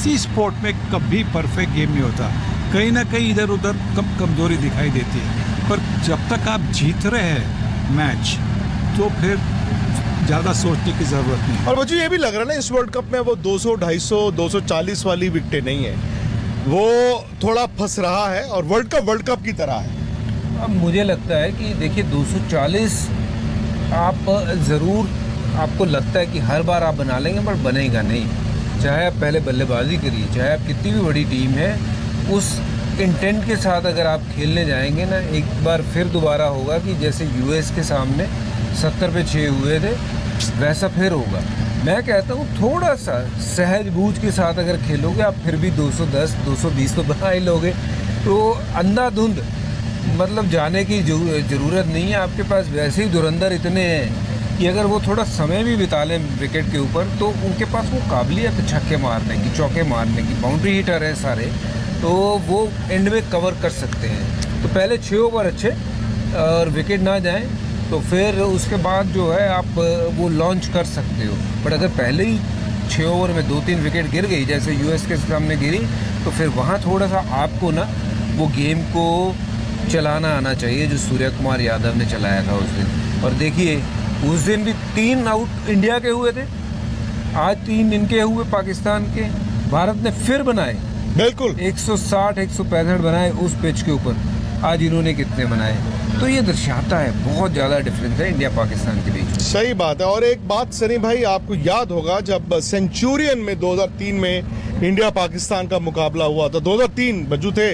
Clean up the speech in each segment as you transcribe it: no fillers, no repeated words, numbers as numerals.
किसी स्पोर्ट में कभी परफेक्ट गेम नहीं होता, कहीं ना कहीं इधर उधर कमजोरी दिखाई देती है, पर जब तक आप जीत रहे हैं मैच तो फिर ज़्यादा सोचने की ज़रूरत नहीं। और मुझे ये भी लग रहा है ना इस वर्ल्ड कप में वो 200, 250, 240 वाली विकेटें नहीं है, वो थोड़ा फंस रहा है और वर्ल्ड कप की तरह है। अब मुझे लगता है कि देखिए 240 आप ज़रूर, आपको लगता है कि हर बार आप बना लेंगे, पर बनेगा नहीं। चाहे आप पहले बल्लेबाजी करिए, चाहे आप कितनी भी बड़ी टीम है, उस इंटेंट के साथ अगर आप खेलने जाएंगे ना, एक बार फिर दोबारा होगा कि जैसे यूएस के सामने 70 पे 6 हुए थे, वैसा फिर होगा। मैं कहता हूँ थोड़ा सा सहज बूझ के साथ अगर खेलोगे आप, फिर भी 210, 220 तो बना ही लोगे। तो अंधाधुंध मतलब जाने की ज़रूरत नहीं है। आपके पास वैसे ही धुरंधर इतने हैं कि अगर वो थोड़ा समय भी बिता लें विकेट के ऊपर, तो उनके पास वो काबिलियत है छक्के मारने की, चौके मारने की, बाउंड्री हिटर है सारे, तो वो एंड में कवर कर सकते हैं। तो पहले 6 ओवर अच्छे और विकेट ना जाएं, तो फिर उसके बाद जो है आप वो लॉन्च कर सकते हो। बट अगर पहले ही 6 ओवर में 2-3 विकेट गिर गई, जैसे यूएस के सामने गिरी, तो फिर वहाँ थोड़ा सा आपको ना वो गेम को चलाना आना चाहिए, जो सूर्य कुमार यादव ने चलाया था उस दिन। और देखिए उस दिन भी 3 आउट इंडिया के हुए थे, आज 3 इनके हुए पाकिस्तान के। भारत ने फिर बनाए, बिल्कुल 160, 165 बनाए उस पिच के ऊपर, आज इन्होंने कितने बनाए। तो ये दर्शाता है बहुत ज़्यादा डिफरेंस है इंडिया पाकिस्तान के बीच। सही बात है। और एक बात सनी भाई, आपको याद होगा जब सेंचुरियन में 2003 में इंडिया पाकिस्तान का मुकाबला हुआ था, 2003 बजू थे,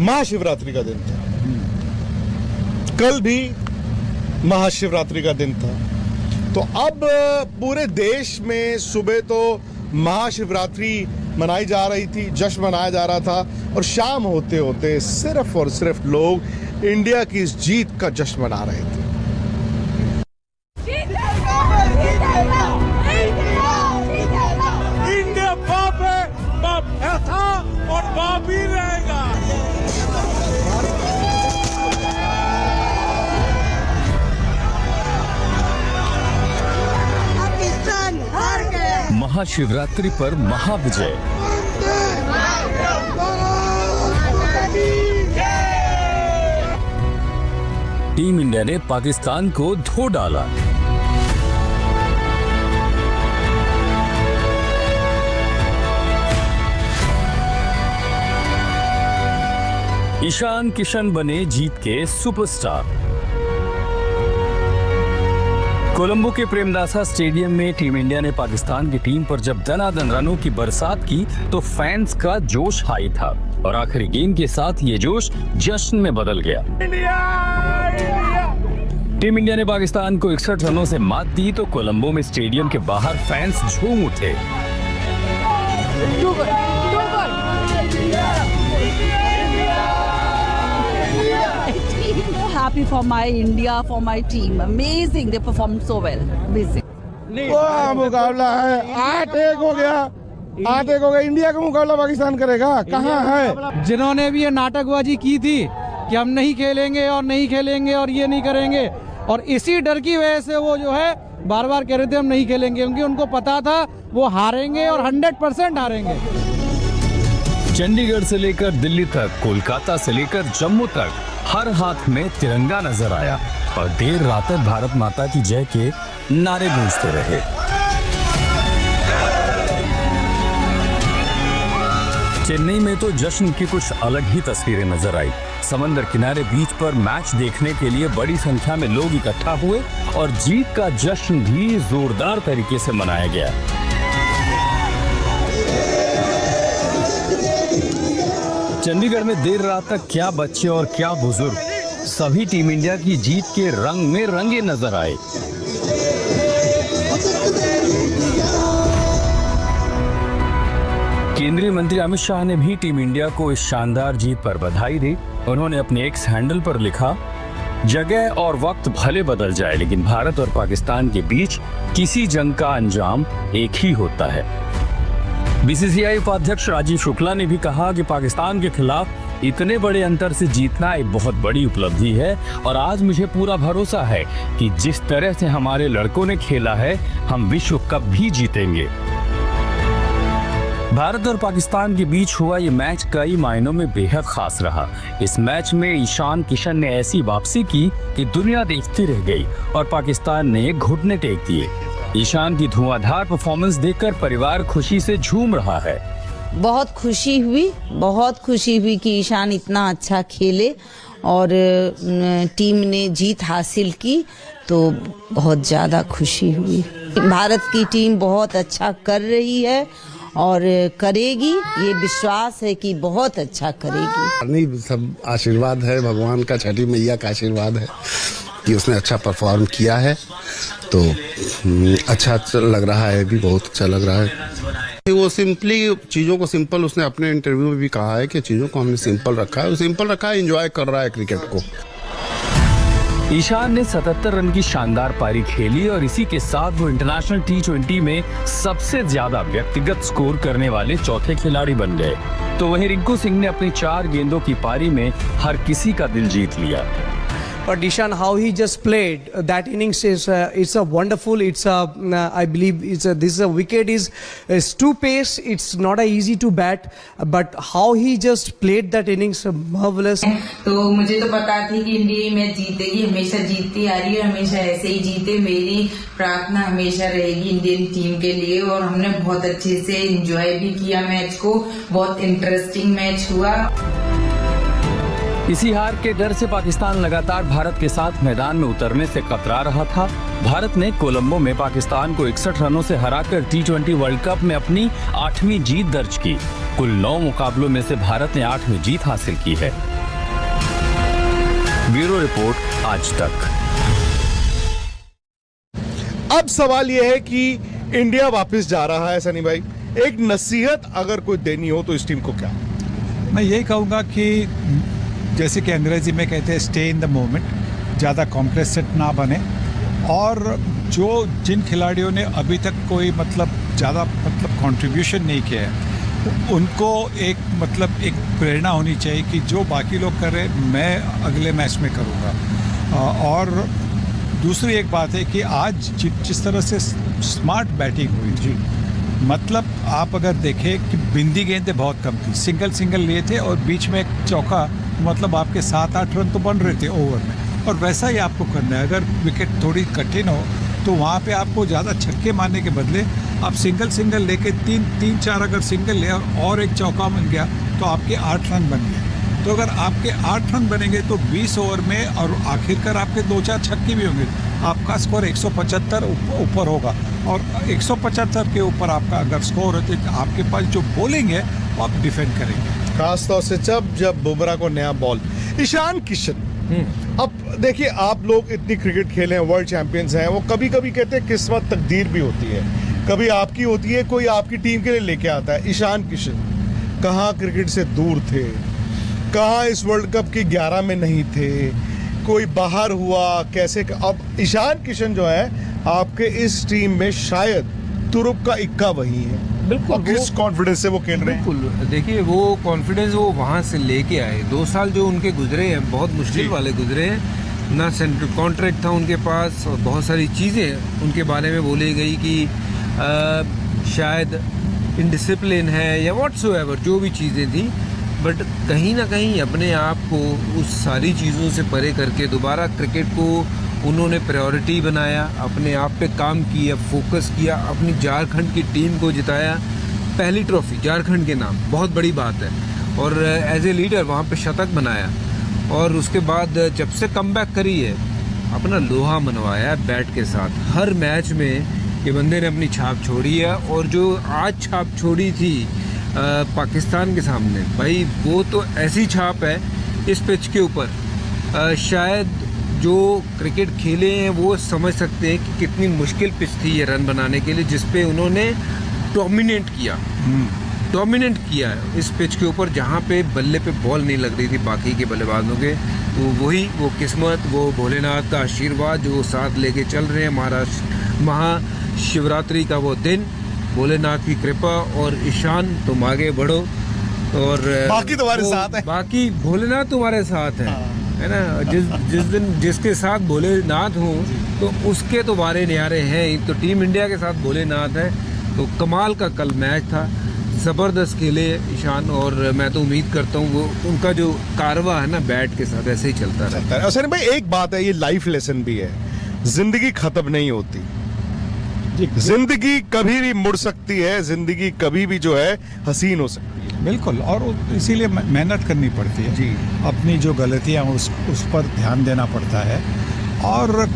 महाशिवरात्रि का दिन था, कल भी महाशिवरात्रि का दिन था। तो अब पूरे देश में सुबह तो महाशिवरात्रि मनाई जा रही थी, जश्न मनाया जा रहा था, और शाम होते होते सिर्फ और सिर्फ लोग इंडिया की इस जीत का जश्न मना रहे थे। इंडिया बाप है, बाप था और बाप ही रहेगा। पाकिस्तान हार गया। महाशिवरात्रि पर महाविजय। टीम इंडिया ने पाकिस्तान को धो डाला। ईशान किशन बने जीत के सुपरस्टार। कोलंबो के प्रेमदासा स्टेडियम में टीम इंडिया ने पाकिस्तान की टीम पर जब दनादन रनों की बरसात की, तो फैंस का जोश हाई था और आखिरी गेंद के साथ ये जोश जश्न में बदल गया। टीम इंडिया ने पाकिस्तान को 61 रनों से मात दी, तो कोलंबो में स्टेडियम के बाहर फैंस झूम उठे। Happy for my India, for my team. Amazing, they performed so well. Amazing. वो मुकाबला है, 8-1 हो गया, 8-1 हो गया। इंडिया का मुकाबला पाकिस्तान करेगा, कहाँ है? जिन्होंने भी ये नाटकबाजी की थी कि हम नहीं खेलेंगे और नहीं खेलेंगे और ये नहीं करेंगे, और इसी डर की वजह से वो जो है बार बार कह रहे थे हम नहीं खेलेंगे, क्योंकि उनको पता था वो हारेंगे और 100% हारेंगे। चंडीगढ़ से लेकर दिल्ली तक, कोलकाता से लेकर जम्मू तक हर हाथ में तिरंगा नजर आया और देर रात तक भारत माता की जय के नारे गूंजते रहे। चेन्नई में तो जश्न की कुछ अलग ही तस्वीरें नजर आई। समंदर किनारे बीच पर मैच देखने के लिए बड़ी संख्या में लोग इकट्ठा हुए और जीत का जश्न भी जोरदार तरीके से मनाया गया। चंडीगढ़ में देर रात तक क्या बच्चे और क्या बुजुर्ग, सभी टीम इंडिया की जीत के रंग में रंगे नजर आए। केंद्रीय मंत्री अमित शाह ने भी टीम इंडिया को इस शानदार जीत पर बधाई दी। उन्होंने अपने एक्स हैंडल पर लिखा, जगह और वक्त भले बदल जाए, लेकिन भारत और पाकिस्तान के बीच किसी जंग का अंजाम एक ही होता है। बीसीसीआई उपाध्यक्ष राजीव शुक्ला ने भी कहा कि पाकिस्तान के खिलाफ इतने बड़े अंतर से जीतना एक बहुत बड़ी उपलब्धि है और आज मुझे पूरा भरोसा है कि जिस तरह से हमारे लड़कों ने खेला है, हम विश्व कप भी जीतेंगे। भारत और पाकिस्तान के बीच हुआ ये मैच कई मायनों में बेहद खास रहा। इस मैच में ईशान किशन ने ऐसी वापसी की कि दुनिया देखती रह गई और पाकिस्तान ने घुटने टेक दिए। ईशान की धुआंधार परफॉर्मेंस देखकर परिवार खुशी से झूम रहा है। बहुत खुशी हुई कि ईशान इतना अच्छा खेले और टीम ने जीत हासिल की, तो बहुत ज़्यादा खुशी हुई। भारत की टीम बहुत अच्छा कर रही है और करेगी, ये विश्वास है कि बहुत अच्छा करेगी। नहीं, सब आशीर्वाद है, भगवान का, छठी मैया का आशीर्वाद है कि उसने अच्छा परफॉर्म किया है, तो अच्छा लग रहा है, भी बहुत अच्छा लग रहा है। वो सिंपली चीज़ों को सिंपल, उसने अपने इंटरव्यू में भी कहा है कि चीज़ों को हमने सिंपल रखा है, वो सिंपल रखा है, एंजॉय कर रहा है क्रिकेट को। ईशान ने 77 रन की शानदार पारी खेली और इसी के साथ वो इंटरनेशनल T20 में सबसे ज्यादा व्यक्तिगत स्कोर करने वाले चौथे खिलाड़ी बन गए। तो वहीं रिंकू सिंह ने अपनी 4 गेंदों की पारी में हर किसी का दिल जीत लिया। But Ishan, how he just played that innings is it's a wonderful. It's a I believe this is a wicket is too pace. It's not a easy to bat, but how he just played that innings marvelous. तो मुझे तो पता थी कि India match जीतेगी, हमेशा जीतती आ रही है, हमेशा ऐसे ही जीते। मेरी प्रार्थना हमेशा रहेगी इंडियन टीम के लिए और हमने बहुत अच्छे से एंजॉय भी किया मैच को। बहुत इंटरेस्टिंग मैच हुआ। इसी हार के डर से पाकिस्तान लगातार भारत के साथ मैदान में उतरने से कतरा रहा था। भारत ने कोलंबो में पाकिस्तान को 61 रनों से हराकर T20 वर्ल्ड कप में अपनी 8वीं जीत दर्ज की। कुल 9 मुकाबलों में से भारत ने 8वीं जीत हासिल की है। ब्यूरो रिपोर्ट, आज तक। अब सवाल यह है कि इंडिया वापस जा रहा है सनी भाई, एक नसीहत अगर कोई देनी हो तो इस टीम को क्या? मैं यही कहूँगा कि जैसे कि अंग्रेजी में कहते हैं स्टे इन द मोमेंट, ज़्यादा कॉम्प्लेसेंट ना बने और जिन खिलाड़ियों ने अभी तक कोई ज़्यादा कंट्रीब्यूशन नहीं किया है उनको एक प्रेरणा होनी चाहिए कि जो बाकी लोग कर रहे हैं मैं अगले मैच में करूँगा। और दूसरी एक बात है कि आज जिस तरह से स्मार्ट बैटिंग हुई जी, आप अगर देखें कि बिंदी गेंदें बहुत कम थी, सिंगल लिए थे और बीच में एक चौका, आपके 7-8 रन तो बन रहे थे ओवर में। और वैसा ही आपको करना है। अगर विकेट थोड़ी कठिन हो तो वहाँ पे आपको ज़्यादा छक्के मारने के बदले आप सिंगल लेके 3-4 अगर सिंगल ले और एक चौका बन गया तो आपके 8 रन बन गए। तो अगर आपके 8 रन बनेंगे तो 20 ओवर में और आखिरकार आपके 2-4 छक्के भी होंगे, आपका स्कोर 175 ऊपर होगा। और 175 के ऊपर आपका अगर स्कोर है तो आपके पास जो बॉलिंग है वो आप डिफेंड करेंगे, खासतौर से जब बुमराह को नया बॉल। ईशान किशन, अब देखिए आप लोग इतनी क्रिकेट खेले हैं, वर्ल्ड चैंपियंस हैं, वो कभी कभी कहते हैं किस्मत तकदीर भी होती है, कभी आपकी होती है, कोई आपकी टीम के लिए लेके आता है। ईशान किशन कहाँ क्रिकेट से दूर थे, कहाँ इस वर्ल्ड कप की 11 में नहीं थे, कोई बाहर हुआ कैसे? अब ईशान किशन जो है आपके इस टीम में शायद तुरुप का इक्का वही है। बिल्कुल, और किस कॉन्फिडेंस से वो खेल रहे हैं? बिल्कुल, देखिए वो कॉन्फिडेंस वो वहाँ से लेके आए। 2 साल जो उनके गुजरे हैं बहुत मुश्किल वाले गुजरे हैं। ना सेंट्रल कॉन्ट्रैक्ट था उनके पास और बहुत सारी चीज़ें उनके बारे में बोली गई कि शायद इनडिसिप्लिन है या व्हाटसोएवर, जो भी चीज़ें थी। बट कहीं ना कहीं अपने आप को उस सारी चीज़ों से परे करके दोबारा क्रिकेट को उन्होंने प्रायोरिटी बनाया, अपने आप पे काम किया, फोकस किया, अपनी झारखंड की टीम को जिताया। पहली ट्रॉफी झारखंड के नाम, बहुत बड़ी बात है। और एज ए लीडर वहाँ पे शतक बनाया और उसके बाद जब से कमबैक करी है अपना लोहा मनवाया बैट के साथ। हर मैच में ये बंदे ने अपनी छाप छोड़ी है और जो आज छाप छोड़ी थी पाकिस्तान के सामने, भाई वो तो ऐसी छाप है इस पिच के ऊपर। शायद जो क्रिकेट खेले हैं वो समझ सकते हैं कि कितनी मुश्किल पिच थी ये रन बनाने के लिए, जिस पे उन्होंने डोमिनेट किया है इस पिच के ऊपर, जहाँ पे बल्ले पे बॉल नहीं लग रही थी बाकी के बल्लेबाजों के। तो वो किस्मत, वो भोलेनाथ का आशीर्वाद जो साथ लेके चल रहे हैं। महाशिवरात्रि का वो दिन, भोलेनाथ की कृपा और ईशान तुम आगे बढ़ो और बाकी तुम्हारे साथ है, बाकी भोलेनाथ तुम्हारे साथ है ना। जिस दिन जिसके साथ भोलेनाथ हो तो उसके तो वारे न्यारे हैं। तो टीम इंडिया के साथ भोलेनाथ है। तो कमाल का कल मैच था, ज़बरदस्त खेले ईशान, और मैं तो उम्मीद करता हूँ वो उनका जो कारवा है ना बैट के साथ ऐसे ही चलता रहे। सनी भाई एक बात है, ये लाइफ लेसन भी है, जिंदगी खत्म नहीं होती, जिंदगी कभी भी मुड़ सकती है, जिंदगी कभी भी जो है हसीन हो सकती है। बिल्कुल, और इसीलिए मेहनत करनी पड़ती है जी, अपनी जो गलतियां उस पर ध्यान देना पड़ता है, और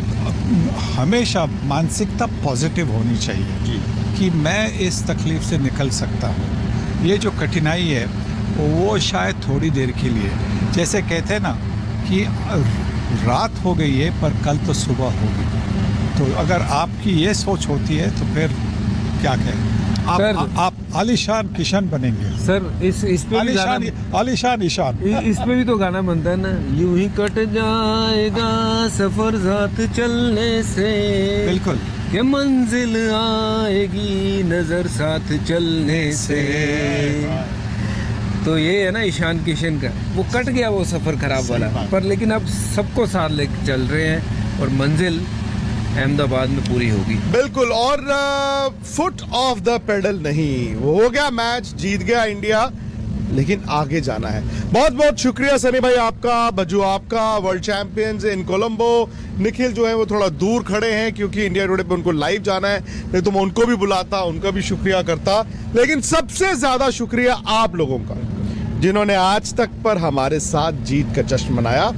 हमेशा मानसिकता पॉजिटिव होनी चाहिए जी, कि मैं इस तकलीफ से निकल सकता हूँ। ये जो कठिनाई है वो शायद थोड़ी देर के लिए, जैसे कहते हैं ना कि रात हो गई है पर कल तो सुबह होगी, तो अगर आपकी ये सोच होती है तो फिर क्या कहें, आप आलिशान किशन बनेंगे सर। इस पे भी आलिशान ईशान, इस पे भी तो गाना बनता है ना, यूं ही कट जाएगा सफर साथ चलने से, बिल्कुल, ये मंजिल आएगी नजर साथ चलने से। तो ये है ना ईशान किशन का, वो कट गया वो सफर खराब वाला, पर लेकिन अब सबको साथ लेके चल रहे हैं और मंजिल अहमदाबाद में पूरी होगी। बिल्कुल, और फुट ऑफ द पेडल नहीं, वो हो गया मैच, जीत गया इंडिया, लेकिन आगे जाना है। बहुत बहुत शुक्रिया सनी भाई आपका, बज्जू आपका, वर्ल्ड चैंपियंस इन कोलंबो। निखिल जो है वो थोड़ा दूर खड़े हैं क्योंकि इंडिया टुडे पे उनको लाइव जाना है, नहीं तो मैं उनको भी बुलाता, उनका भी शुक्रिया करता, लेकिन सबसे ज्यादा शुक्रिया आप लोगों का जिन्होंने आज तक पर हमारे साथ जीत का जश्न मनाया।